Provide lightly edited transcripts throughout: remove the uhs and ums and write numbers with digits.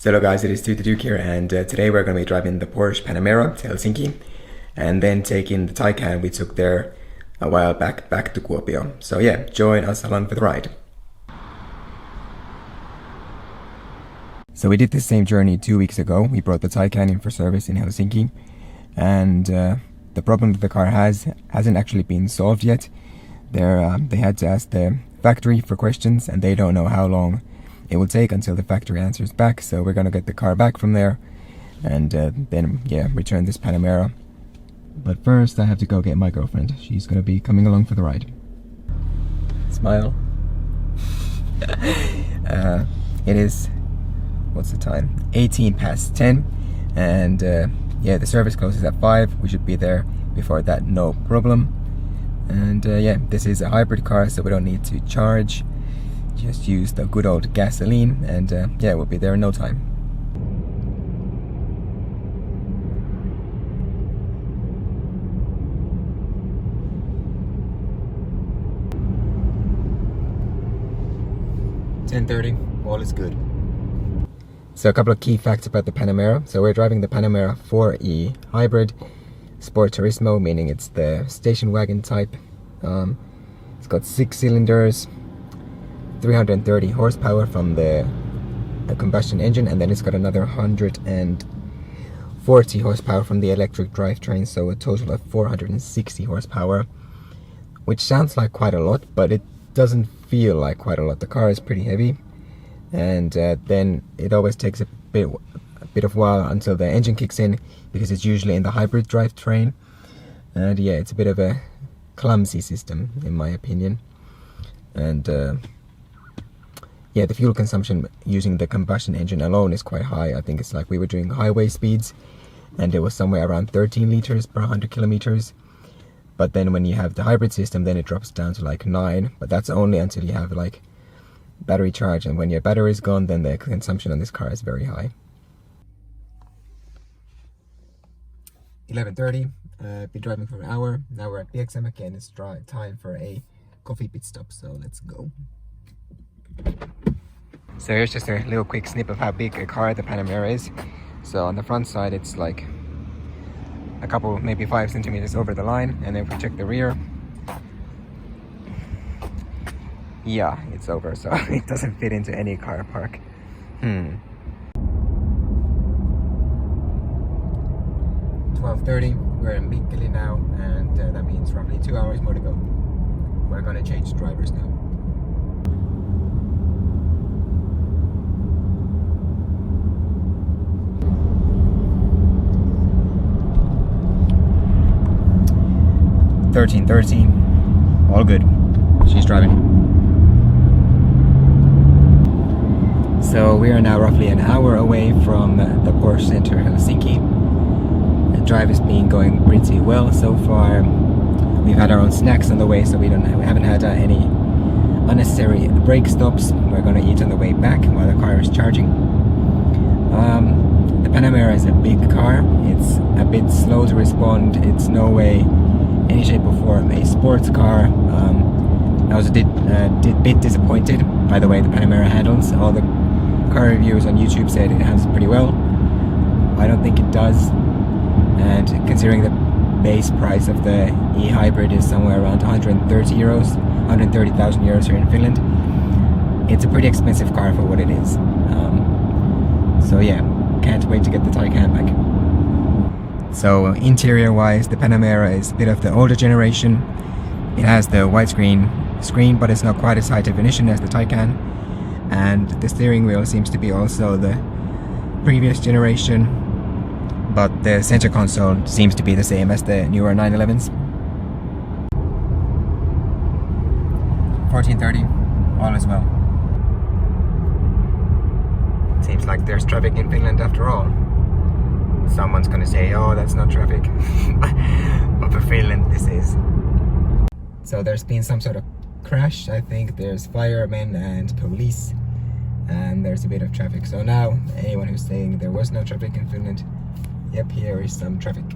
So hello guys, it is Duke here, and today we're going to be driving the Porsche Panamera to Helsinki and then taking the Taycan we took there a while back to Kuopio. So yeah, join us along for the ride. So we did this same journey 2 weeks ago. We brought the Taycan in for service in Helsinki, and the problem that the car hasn't actually been solved yet. They had to ask the factory for questions, and they don't know how long it will take until the factory answers back. So we're gonna get the car back from there and then return this Panamera. But first I have to go get my girlfriend. She's gonna be coming along for the ride. Smile. It is, what's the time? 18 past 10, and the service closes at 5. We should be there before that, no problem. And this is a hybrid car, so we don't need to charge. Just use the good old gasoline, and we'll be there in no time. $10:30, all is good. So a couple of key facts about the Panamera. So we're driving the Panamera 4E hybrid Sport Turismo, meaning it's the station wagon type. It's got 6 cylinders, 330 horsepower from the combustion engine, and then it's got another 140 horsepower from the electric drivetrain, so a total of 460 horsepower, which sounds like quite a lot, but it doesn't feel like quite a lot. The car is pretty heavy, and then it always takes a bit of while until the engine kicks in, because it's usually in the hybrid drivetrain, and it's a bit of a clumsy system in my opinion. And the fuel consumption using the combustion engine alone is quite high. I think it's like we were doing highway speeds, and it was somewhere around 13 liters per 100 kilometers. But then when you have the hybrid system, then it drops down to like 9, but that's only until you have like battery charge, and when your battery is gone, then the consumption on this car is very high. 11:30, been driving for an hour. Now we're at Helsinki, and it's time for a coffee pit stop, so let's go. So here's just a little quick snip of how big a car the Panamera is. So on the front side it's like a couple, maybe 5 centimeters over the line, and then if we check the rear, it's over, so it doesn't fit into any car park. 12:30, we're in Mikkeli now, and that means roughly 2 hours more to go. We're gonna change drivers now. $13:13, all good. She's driving. So we are now roughly an hour away from the Porsche Center Helsinki. The drive has been going pretty well so far. We've had our own snacks on the way, so we haven't had any unnecessary brake stops. We're gonna eat on the way back while the car is charging. The Panamera is a big car. It's a bit slow to respond. It's no way, any shape or form, a sports car. I was a bit disappointed by the way the Panamera handles. All the car reviewers on YouTube said it handles pretty well. I don't think it does, and considering the base price of the e-hybrid is somewhere around 130 euros, 130,000 euros here in Finland, it's a pretty expensive car for what it is. Can't wait to get the Taycan back. So interior wise, the Panamera is a bit of the older generation. It has the widescreen screen, but it's not quite as high definition as the Taycan, and the steering wheel seems to be also the previous generation, but the center console seems to be the same as the newer 911s. 14:30, all is well. Seems like there's traffic in Finland after all. Someone's gonna say, oh, that's not traffic. But for Finland, this is. So there's been some sort of crash. I think there's firemen and police, and there's a bit of traffic. So now, anyone who's saying there was no traffic in Finland, yep, here is some traffic.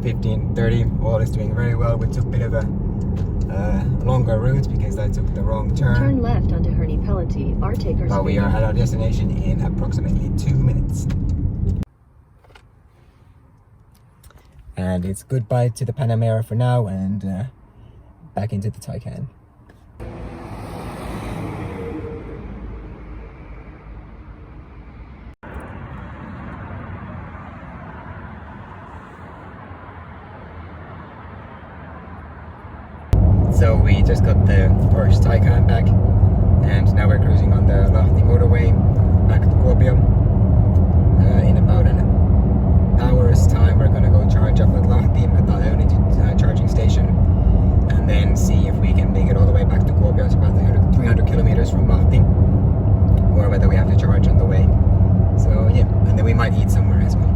15:30, all is doing very well. We took a bit of a longer route because I took the wrong turn. Turn left onto Herney Pelletier, Artakers. But we are at our destination in approximately 2 minutes. And it's goodbye to the Panamera for now, and back into the Taycan. So we just got the Porsche Taycan back, and now we're cruising on the Lahti motorway back to Kuopio. In about an hour's time we're gonna go charge up at Lahti at the Ionity charging station, and then see if we can make it all the way back to Kuopio. It's about 300 kilometers from Lahti, or whether we have to charge on the way. So yeah, and then we might eat somewhere as well.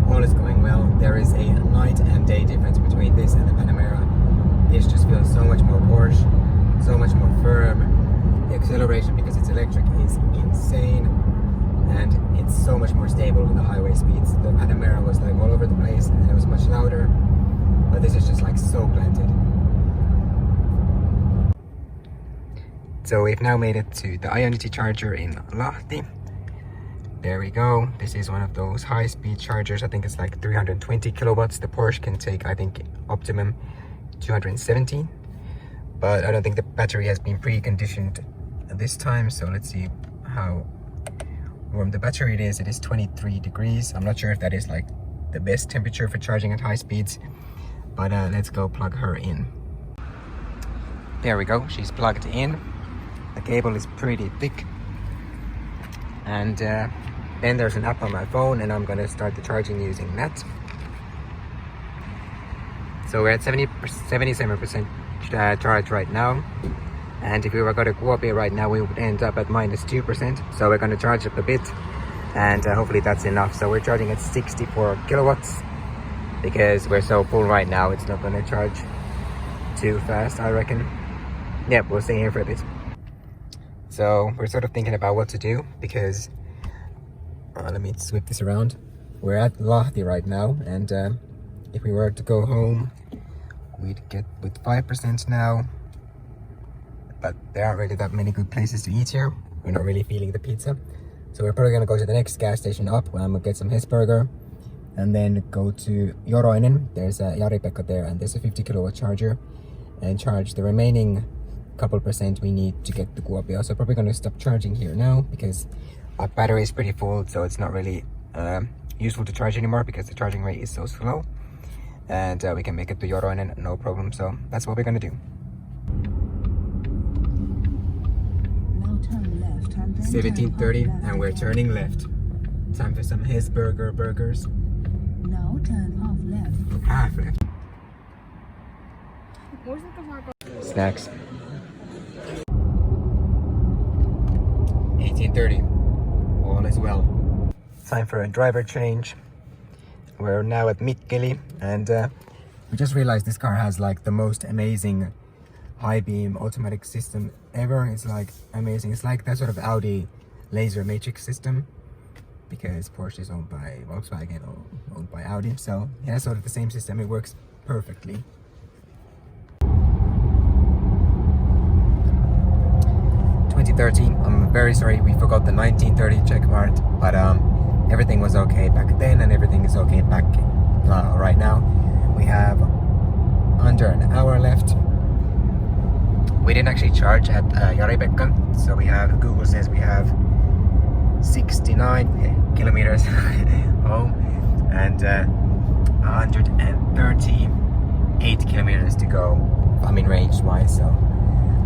All is going well. There is a night and day difference between this and the Panamera. This just feels so much more Porsche, so much more firm. The acceleration, because it's electric, is insane, and it's so much more stable with the highway speeds. The Panamera was like all over the place and it was much louder, but this is just like so planted. So we've now made it to the Ionity charger in Lahti. There we go. This is one of those high-speed chargers. I think it's like 320 kilowatts. The Porsche can take, I think, optimum 270. But I don't think the battery has been preconditioned this time. So let's see how warm the battery it is. It is 23 degrees. I'm not sure if that is like the best temperature for charging at high speeds. But let's go plug her in. There we go. She's plugged in. The cable is pretty thick. And then there's an app on my phone, and I'm gonna start the charging using that. So we're at 77% charge right now. And if we were going to Kuopio right now, we would end up at -2%. So we're gonna charge up a bit, and hopefully that's enough. So we're charging at 64 kilowatts because we're so full right now. It's not gonna charge too fast, I reckon. Yeah, we'll stay here for a bit. So we're sort of thinking about what to do because let me swip this around. We're at Lahti right now, and if we were to go home, we'd get with 5% now, but there aren't really that many good places to eat here. We're not really feeling the pizza, so we're probably gonna go to the next gas station up. I'm gonna get some Hesburger, and then go to Joroinen. There's a Jari-Pekka there, and there's a 50 kilowatt charger, and charge the remaining couple percent we need to get to Kuopio. So probably gonna stop charging here now because our battery is pretty full, so it's not really useful to charge anymore because the charging rate is so slow, and we can make it to Joroinen no problem. So that's what we're gonna do. Now turn left and then 17:30 turn half and we're left. turning left. Time for some Hesburger burgers. Now turn half left. Half left. Snacks. 18:30. All is well. Time for a driver change. We're now at Mikkeli, and we just realized this car has like the most amazing high beam automatic system ever. It's like amazing. It's like that sort of Audi laser matrix system, because Porsche is owned by Volkswagen or owned by Audi. So yeah, sort of the same system. It works perfectly. 2013. I'm very sorry we forgot the 1930 checkmark, but everything was okay back then, and everything is okay back right now. We have under an hour left. We didn't actually charge at Jari-Pekka, so we have, Google says we have 69 kilometers home and 138 kilometers to go. I mean range wise, so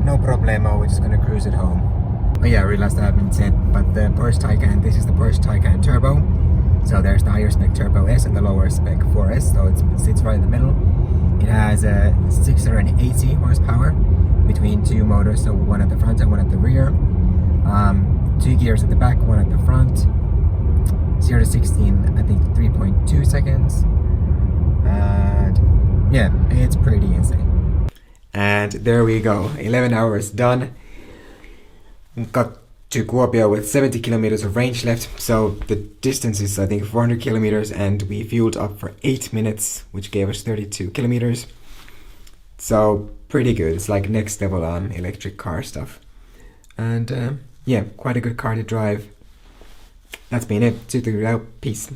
no problemo, we're just gonna cruise it home. Oh yeah, I realized that I haven't said, but the Porsche Taycan, this is the Porsche Taycan Turbo. So there's the higher spec Turbo S and the lower spec 4S, so it sits right in the middle. It has 680 horsepower between two motors, so one at the front and one at the rear. 2 gears at the back, one at the front. 0 to 16, I think 3.2 seconds. And yeah, it's pretty insane. And there we go, 11 hours done. Got to Kuopio with 70 kilometers of range left, so the distance is I think 400 kilometers, and we fueled up for 8 minutes, which gave us 32 kilometers. So pretty good. It's like next level on electric car stuff. And yeah, quite a good car to drive. That's been it. 2 out. Peace.